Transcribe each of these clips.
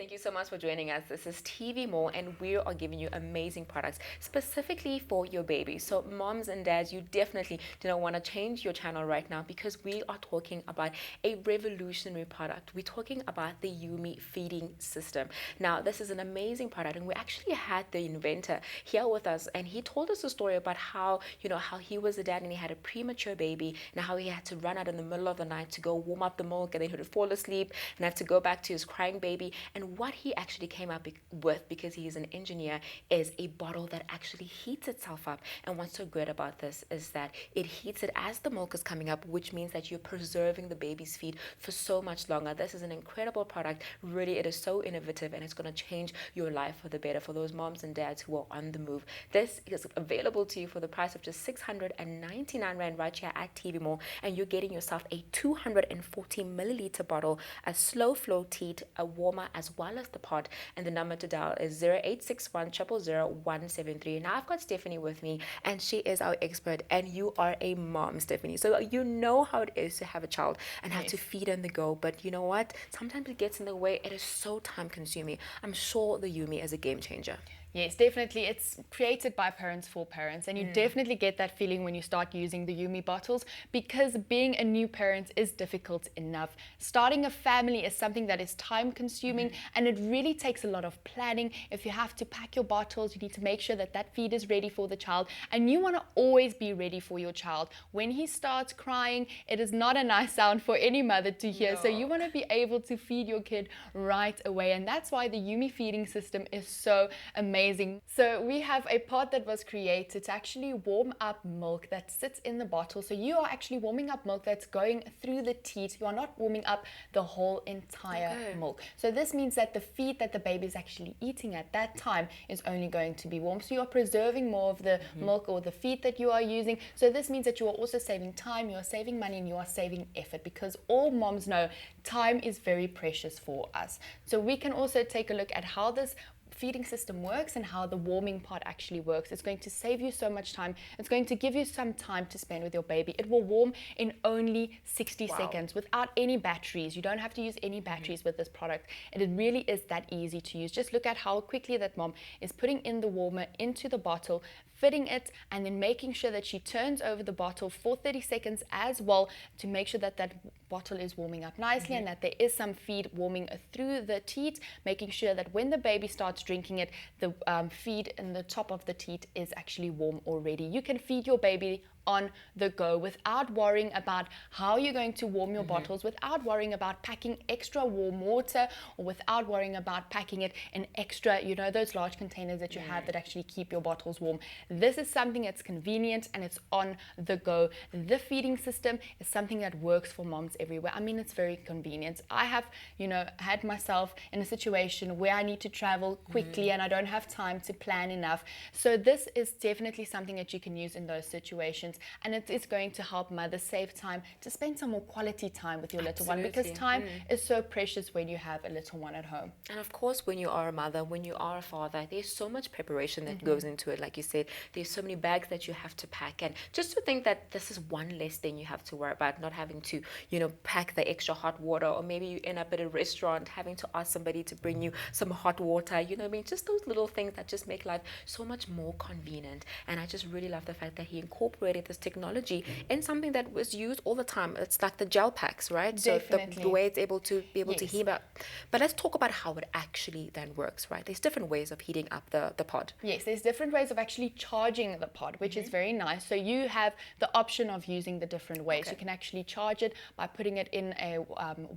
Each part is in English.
Thank you so much for joining us. This is TV More, and we are giving you amazing products specifically for your baby. So, moms and dads, you definitely do not want to change your channel right now because we are talking about a revolutionary product. We're talking about the Yoomi feeding system. Now, this is an amazing product, and we actually had the inventor here with us, and he told us a story about how how he was a dad and he had a premature baby, and how he had to run out in the middle of the night to go warm up the milk, and then he would fall asleep and have to go back to his crying baby. And what he actually came up with, because he is an engineer, is a bottle that actually heats itself up. And what's so great about this is that it heats it as the milk is coming up, which means that you're preserving the baby's feed for so much longer. This is an incredible product. Really, it is so innovative, and it's going to change your life for the better for those moms and dads who are on the move. This is available to you for the price of just 699 Rand right here at TV Mall, and you're getting yourself a 240 milliliter bottle, a slow flow teat, a warmer, as well as the pod. And the number to dial is 0861 000 173. Now I've got Stephanie with me, and she is our expert, and you are a mom, Stephanie, so you know how it is to have a child and have to feed on the go. But you know what, sometimes it gets in the way. It is so time consuming. I'm sure the Yoomi is a game changer. Yes, definitely. It's created by parents for parents, and you definitely get that feeling when you start using the Yoomi bottles, because being a new parent is difficult enough. Starting a family is something that is time consuming, and it really takes a lot of planning. If you have to pack your bottles, you need to make sure that that feed is ready for the child, and you want to always be ready for your child. When he starts crying, it is not a nice sound for any mother to hear. No. So you want to be able to feed your kid right away, and that's why the Yoomi feeding system is so amazing. So we have a pod that was created to actually warm up milk that sits in the bottle. So you are actually warming up milk that's going through the teat. You are not warming up the whole entire milk. So this means that the feed that the baby is actually eating at that time is only going to be warm. So you are preserving more of the milk or the feed that you are using. So this means that you are also saving time, you are saving money, and you are saving effort, because all moms know time is very precious for us. So we can also take a look at how this feeding system works and how the warming pod actually works. It's going to save you so much time. It's going to give you some time to spend with your baby. It will warm in only 60 seconds without any batteries. You don't have to use any batteries with this product. And it really is that easy to use. Just look at how quickly that mom is putting in the warmer into the bottle, fitting it, and then making sure that she turns over the bottle for 30 seconds as well, to make sure that that bottle is warming up nicely and that there is some feed warming through the teat, making sure that when the baby starts drinking it, the feed in the top of the teat is actually warm already. You can feed your baby on the go without worrying about how you're going to warm your bottles, without worrying about packing extra warm water, or without worrying about packing it in extra, those large containers that you have that actually keep your bottles warm. This is something that's convenient and it's on the go. The feeding system is something that works for moms everywhere. I mean, it's very convenient. I have, had myself in a situation where I need to travel quickly and I don't have time to plan enough. So this is definitely something that you can use in those situations. And it is going to help mothers save time to spend some more quality time with your little one, because time is so precious when you have a little one at home. And of course, when you are a mother, when you are a father, there's so much preparation that goes into it. Like you said, there's so many bags that you have to pack. And just to think that this is one less thing you have to worry about, not having to, pack the extra hot water, or maybe you end up at a restaurant having to ask somebody to bring you some hot water, just those little things that just make life so much more convenient. And I just really love the fact that he incorporated this technology in something that was used all the time. It's like the gel packs, right? Definitely. So the way it's able to heat up. But let's talk about how it actually then works, right? There's different ways of heating up the pod. Yes, there's different ways of actually charging the pod, which is very nice. So you have the option of using the different ways. You can actually charge it by putting it in a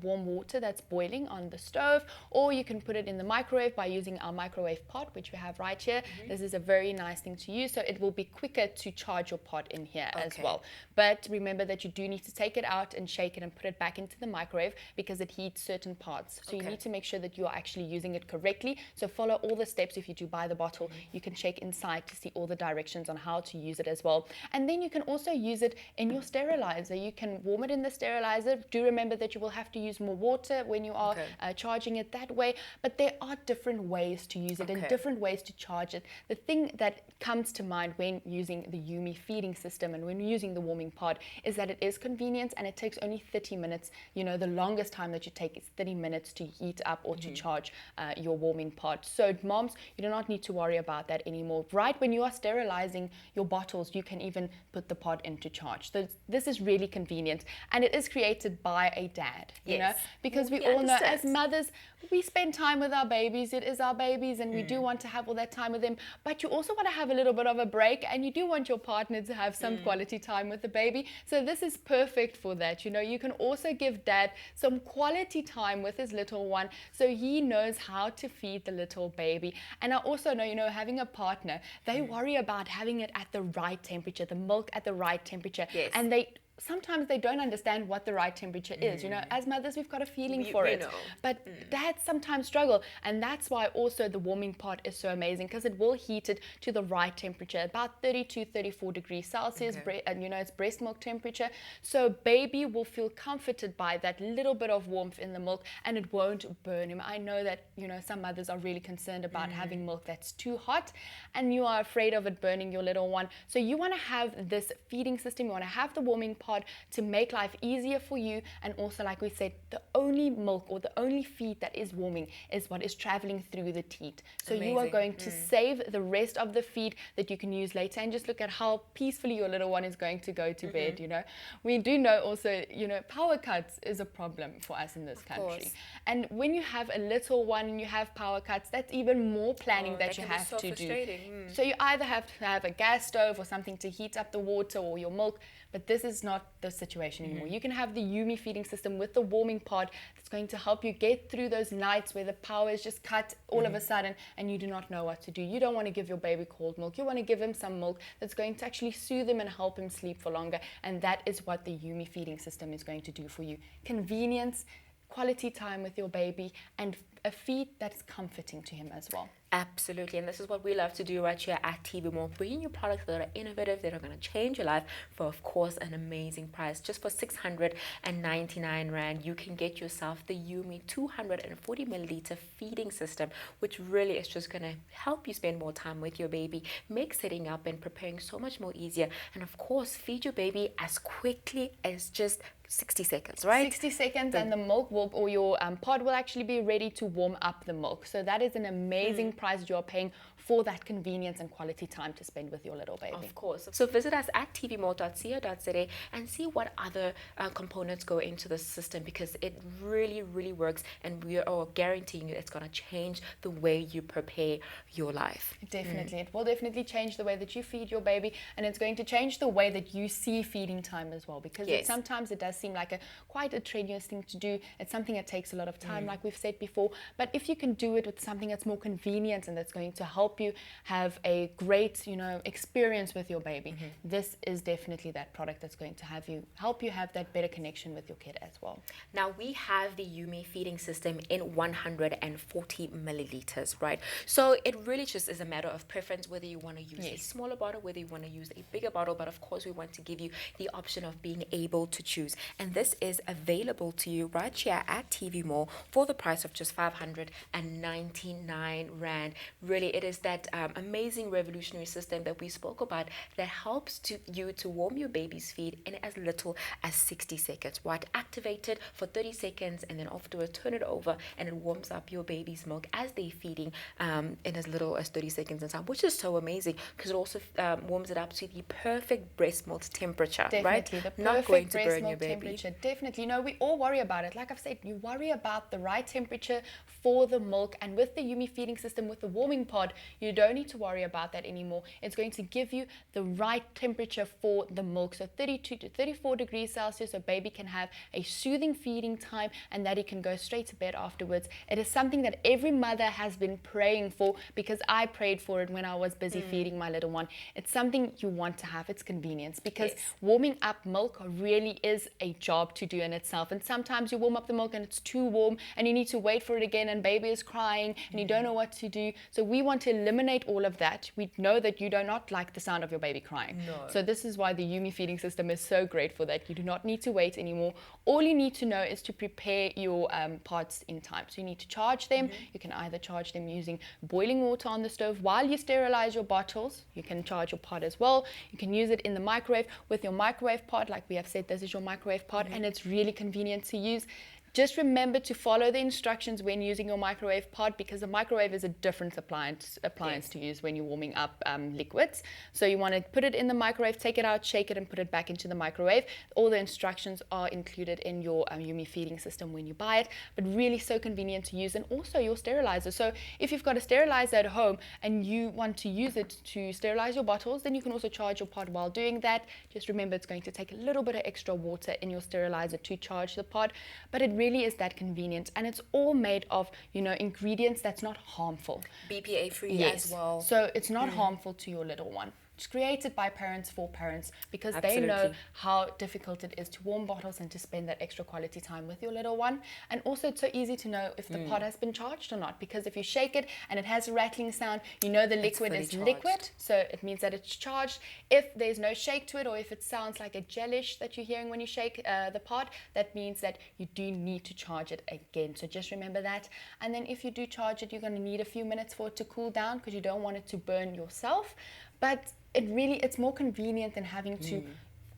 warm water that's boiling on the stove, or you can put it in the microwave by using our microwave pod, which we have right here. This is a very nice thing to use, so it will be quicker to charge your pod in here as well. But remember that you do need to take it out and shake it and put it back into the microwave, because it heats certain parts. So you need to make sure that you are actually using it correctly. So follow all the steps. If you do buy the bottle, you can check inside to see all the directions on how to use it as well. And then you can also use it in your sterilizer. You can warm it in the sterilizer. Do remember that you will have to use more water when you are charging it that way. But there are different ways to use it and different ways to charge it. The thing that comes to mind when using the Yoomi feeding system system and when you're using the warming pod is that it is convenient and it takes only 30 minutes. You know, the longest time that you take is 30 minutes to heat up or to charge your warming pod. So moms, you do not need to worry about that anymore. Right when you are sterilizing your bottles, you can even put the pod into charge. So this is really convenient, and it is created by a dad, you know, because we all know as mothers, we spend time with our babies. It is our babies, and we do want to have all that time with them, but you also want to have a little bit of a break, and you do want your partner to have some quality time with the baby. So this is perfect for that. You know, you can also give dad some quality time with his little one so he knows how to feed the little baby. And I also know, you know, having a partner, they worry about having it at the right temperature, the milk at the right temperature, and sometimes they don't understand what the right temperature is. You know, as mothers, we've got a feeling for it. But dads sometimes struggle. And that's why also the warming pot is so amazing, because it will heat it to the right temperature, about 32, 34 degrees Celsius, and you know, it's breast milk temperature. So baby will feel comforted by that little bit of warmth in the milk, and it won't burn him. I know that, you know, some mothers are really concerned about having milk that's too hot, and you are afraid of it burning your little one. So you want to have this feeding system, you want to have the warming pot to make life easier for you. And also, like we said, the only milk or the only feed that is warming is what is traveling through the teat. So you are going to save the rest of the feed that you can use later, and just look at how peacefully your little one is going to go to bed. You know, we do know also, you know, power cuts is a problem for us in this country. And when you have a little one and you have power cuts, that's even more planning that you have to do. So you either have to have a gas stove or something to heat up the water or your milk, but this is not the situation anymore. You can have the Yoomi feeding system with the warming pod that's going to help you get through those nights where the power is just cut all of a sudden and you do not know what to do. You don't want to give your baby cold milk. You want to give him some milk that's going to actually soothe him and help him sleep for longer. And that is what the Yoomi feeding system is going to do for you. Convenience, quality time with your baby, and a feed that's comforting to him as well. Absolutely, and this is what we love to do right here at TV More, bringing you products that are innovative, that are going to change your life for, of course, an amazing price. Just for 699 Rand, you can get yourself the Yoomi 240 milliliter feeding system, which really is just going to help you spend more time with your baby, make setting up and preparing so much more easier, and of course, feed your baby as quickly as just 60 seconds, right? 60 seconds, and the milk will, or your pod will actually be ready to warm up the milk. So that is an amazing price you're paying for that convenience and quality time to spend with your little baby. Of course. So visit us at tvmore.co.za and see what other components go into the system, because it really, really works, and we are guaranteeing you it's going to change the way you prepare your life. Definitely. It will definitely change the way that you feed your baby, and it's going to change the way that you see feeding time as well, because sometimes it does seem like quite a strenuous thing to do. It's something that takes a lot of time, like we've said before, but if you can do it with something that's more convenient and that's going to help you have a great, you know, experience with your baby, this is definitely that product that's going to help you have that better connection with your kid as well. Now we have the Yume feeding system in 140 milliliters, right? So it really just is a matter of preference, whether you want to use a smaller bottle, whether you want to use a bigger bottle, but of course we want to give you the option of being able to choose. And this is available to you right here at TV Mall for the price of just 599 Rand. Really, it is that amazing revolutionary system that we spoke about that helps you to warm your baby's feed in as little as 60 seconds, right? Activate it for 30 seconds and then afterwards turn it over, and it warms up your baby's milk as they're feeding in as little as 30 seconds in time, which is so amazing because it also warms it up to the perfect breast milk temperature, right? The perfect not going to breast burn milk your baby. Temperature. Definitely. You know, we all worry about it. Like I've said, you worry about the right temperature for the milk, and with the Yoomi feeding system, with the warming pod, you don't need to worry about that anymore. It's going to give you the right temperature for the milk, so 32 to 34 degrees Celsius, so baby can have a soothing feeding time and that he can go straight to bed afterwards. It is something that every mother has been praying for, because I prayed for it when I was busy feeding my little one. It's something you want to have. It's convenience, because warming up milk really is a job to do in itself. And sometimes you warm up the milk and it's too warm and you need to wait for it again and baby is crying and you don't know what to do. So we want to eliminate all of that. We know that you do not like the sound of your baby crying. No. So this is why the Yume feeding system is so great for that. You do not need to wait anymore. All you need to know is to prepare your pods in time. So you need to charge them. You can either charge them using boiling water on the stove while you sterilize your bottles. You can charge your pod as well. You can use it in the microwave with your microwave pod. Like we have said, this is your microwave pod and it's really convenient to use. Just remember to follow the instructions when using your microwave pod, because the microwave is a different appliance to use when you're warming up liquids. So you want to put it in the microwave, take it out, shake it and put it back into the microwave. All the instructions are included in your Yume feeding system when you buy it, but really so convenient to use. And also your sterilizer. So if you've got a sterilizer at home and you want to use it to sterilize your bottles, then you can also charge your pod while doing that. Just remember it's going to take a little bit of extra water in your sterilizer to charge the pod, but it really is that convenient, and it's all made of ingredients that's not harmful, BPA free yes, as well, so it's not harmful to your little one. It's created by parents for parents because Absolutely. they know how difficult it is to warm bottles and to spend that extra quality time with your little one. And also it's so easy to know if the pod has been charged or not, because if you shake it and it has a rattling sound, you know the liquid is liquid, so it means that it's charged. If there's no shake to it, or if it sounds like a gelish that you're hearing when you shake the pod, that means that you do need to charge it again. So just remember that. And then if you do charge it, you're going to need a few minutes for it to cool down because you don't want it to burn yourself. But it's more convenient than having to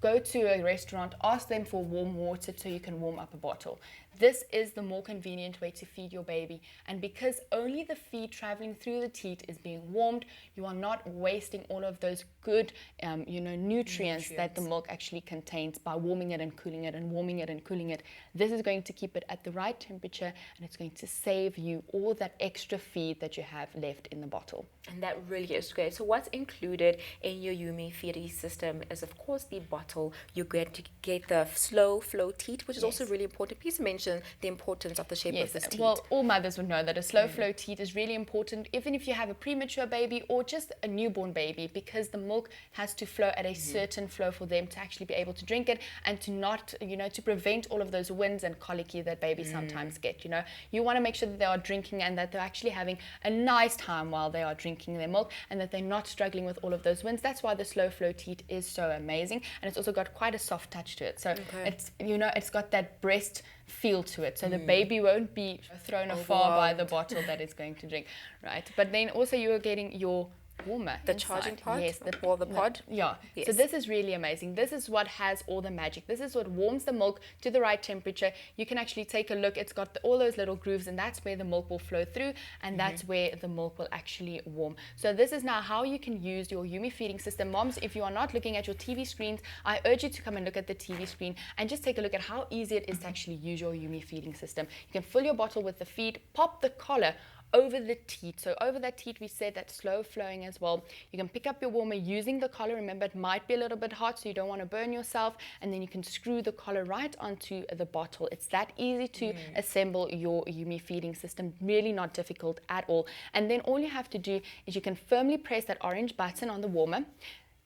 go to a restaurant, ask them for warm water so you can warm up a bottle. This is the more convenient way to feed your baby. And because only the feed traveling through the teat is being warmed, you are not wasting all of those good nutrients that the milk actually contains by warming it and cooling it and warming it and cooling it. This is going to keep it at the right temperature, and it's going to save you all that extra feed that you have left in the bottle. And that really is great. So what's included in your Yume feeding system is, of course, the bottle. You're going to get the slow flow teat, which is also really important. Please mention the importance of the shape of this teat. Well, all mothers would know that a slow flow teat is really important, even if you have a premature baby or just a newborn baby, because the milk has to flow at a certain flow for them to actually be able to drink it, and to not, to prevent all of those winds and colicky that babies sometimes get. You want to make sure that they are drinking and that they're actually having a nice time while they are drinking their milk, and that they're not struggling with all of those winds. That's why the slow flow teat is so amazing, and it's also got quite a soft touch to it. So it's it's got that breast feel to it, so the baby won't be thrown afar by the bottle that it's going to drink, right? But then also you are getting your warmer the inside. charging pod, yes, the pod. Yeah. Yes. So this is really amazing. This is what has all the magic. This is what warms the milk to the right temperature. You can actually take a look. It's got all those little grooves, and that's where the milk will flow through, and that's where the milk will actually warm. So this is now how you can use your Yume feeding system. Moms, if you are not looking at your TV screens, I urge you to come and look at the TV screen and just take a look at how easy it is to actually use your Yume feeding system. You can fill your bottle with the feed, pop the collar over the teat. So over that teat, we said that's slow flowing as well. You can pick up your warmer using the collar. Remember, it might be a little bit hot, so you don't want to burn yourself. And then you can screw the collar right onto the bottle. It's that easy to assemble your Yume feeding system. Really not difficult at all. And then all you have to do is you can firmly press that orange button on the warmer,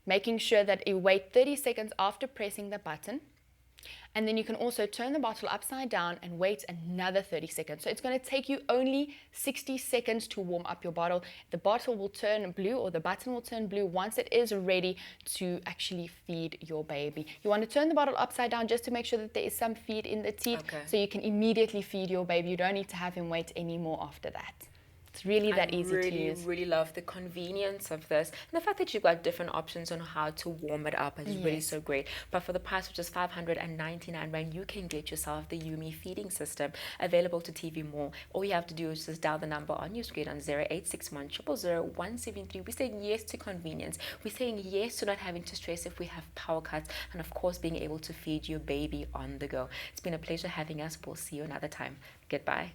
making sure that you wait 30 seconds after pressing the button. And then you can also turn the bottle upside down and wait another 30 seconds. So it's going to take you only 60 seconds to warm up your bottle. The bottle will turn blue, or the button will turn blue once it is ready to actually feed your baby. You want to turn the bottle upside down just to make sure that there is some feed in the teat, so you can immediately feed your baby. You don't need to have him wait anymore after that. It's really that easy to use. I really love the convenience of this, and the fact that you've got different options on how to warm it up is really so great. But for the price of just 599 rand, you can get yourself the Yume feeding system, available to TV Mall. All you have to do is just dial the number on your screen on 0861 000 173. We're saying yes to convenience. We're saying yes to not having to stress if we have power cuts, and of course being able to feed your baby on the go. It's been a pleasure having us. We'll see you another time. Goodbye.